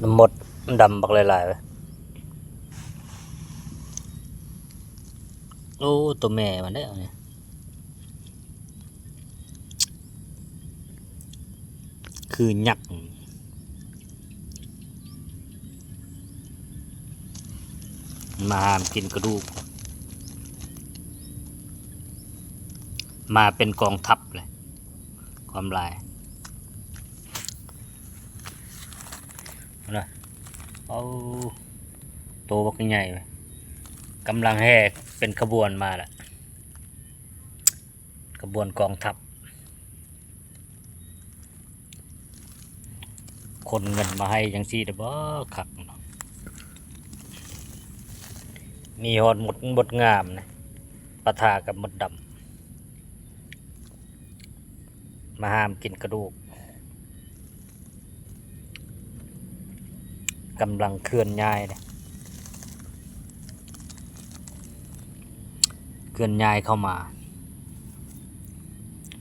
น้ำมดดำบักหลายๆไปโอ้ตัวแม่มันได้เอาเนี่ยคือหยักมาหามกินกระดูกมาเป็นกองทัพเลยความลายนะเอาโตบักใหญ่ไปกำลังแห่เป็นขบวนมาแหละขบวนกองทัพคนเงินมาให้ยังซี่แต่บ่ขักมีหอดหมดงามนะปะทากับหมดดำมาห้ามกินกระดูกกำลังเคลื่อนย้ายเลยเคลื่อนย้ายเข้ามา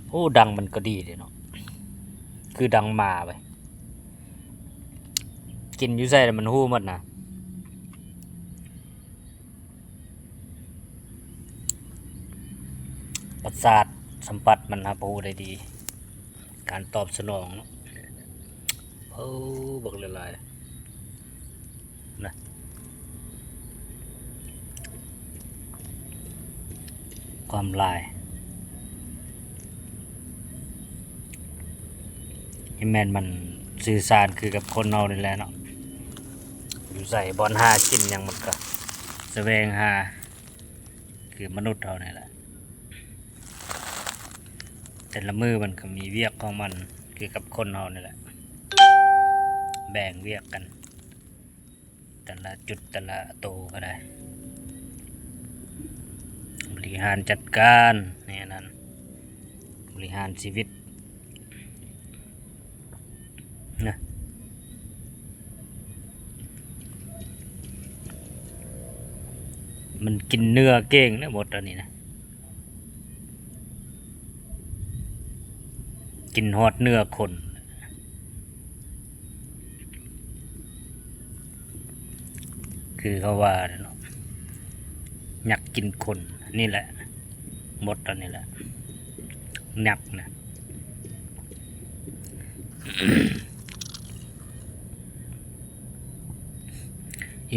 โอ้ดังมันก็ดีเลยเนาะคือดังมาไปกินอยู่ใส่มันหู้หมดนะประสาทสัมผัสมันหาปูได้ดีการตอบสนองเนาะโอ้บักหลายๆนะความลายให้แมนมันสื่อสารคือกับคนเรานี่แหละเนาะอยู่ใส่บอลหากินอย่างมันก็แสวงหาคือมนุษย์เราเนี่ยแหละแต่ละมือมันก็มีเวียกของมันคือกับคนเรานี่แหละแบ่งเวียกกันแต่ละจุดแต่ละโตก็ได้บริหารจัดการนี่นั่นบริหารชีวิตนะมันกินเนื้อเก่งนะหมดอันนี้นะกินฮอดเนื้อคนคือเขาว่าเนาะอยากกินคนนี่แหละหมดอันนี้แหละหนักนะ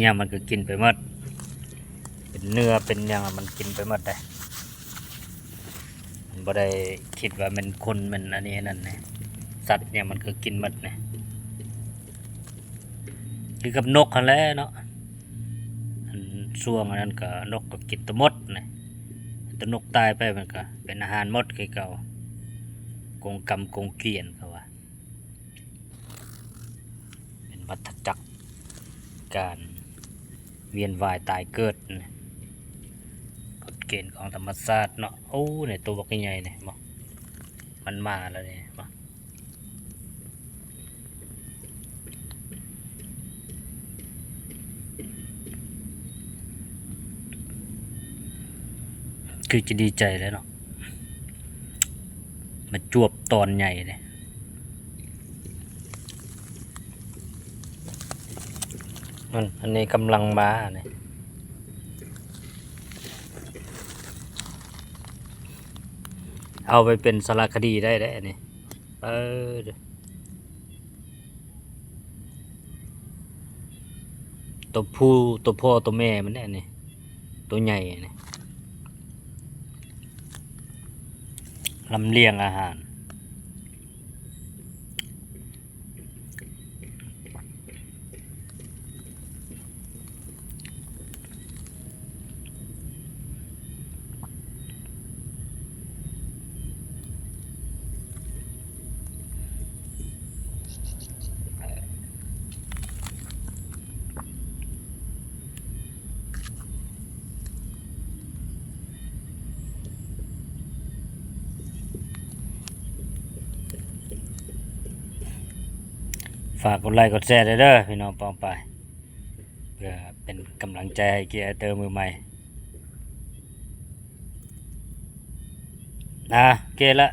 อย่างมันก็กินไปหมดเป็นเนื้อเป็นอย่างมันกินไปหมดเลยมันบ่ได้คิดว่ามันคนมันอันนี้นั่นนะสัตว์เนี่ยมันก็กินหมดนะคือกับนกกันแล้วเนาะช่วงนั้นก็นกก็กินแตะมดนะแตะนกตายไปมันก็เป็นอาหารมดคือเก่ากงกรรมกงเกลียนเขาว่าเป็นวัฏจักรการเวียนว่ายตายเกิดนะกฎเกณฑ์ของธรรมชาติเนาะโอ้เนี่ยตัวบักใหญ่เนี่ยมันมาแล้วเนี่ยคือจะดีใจแล้วเนาะมาจวบตอนใหญ่เลยอันนี้กำลังมาเนี่ยเอาไปเป็นสารคดีได้อันนี้ตัวผู้ตัวพ่อตัวแม่มันเนี่ยตัวใหญ่เนี่ยลำเลียงอาหารฝากกดไลค์กดแชร์ด้วยเด้อพี่น้องปองไปเพื่อเป็นกำลังใจให้เกียร์เตอร์มือใหม่เกละ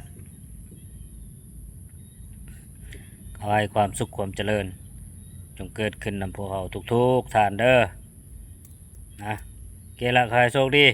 ขอให้ความสุขความเจริญ จงเกิดขึ้นนำพวกเราทุกๆท่านเด้อนะเกละขอให้โชคดี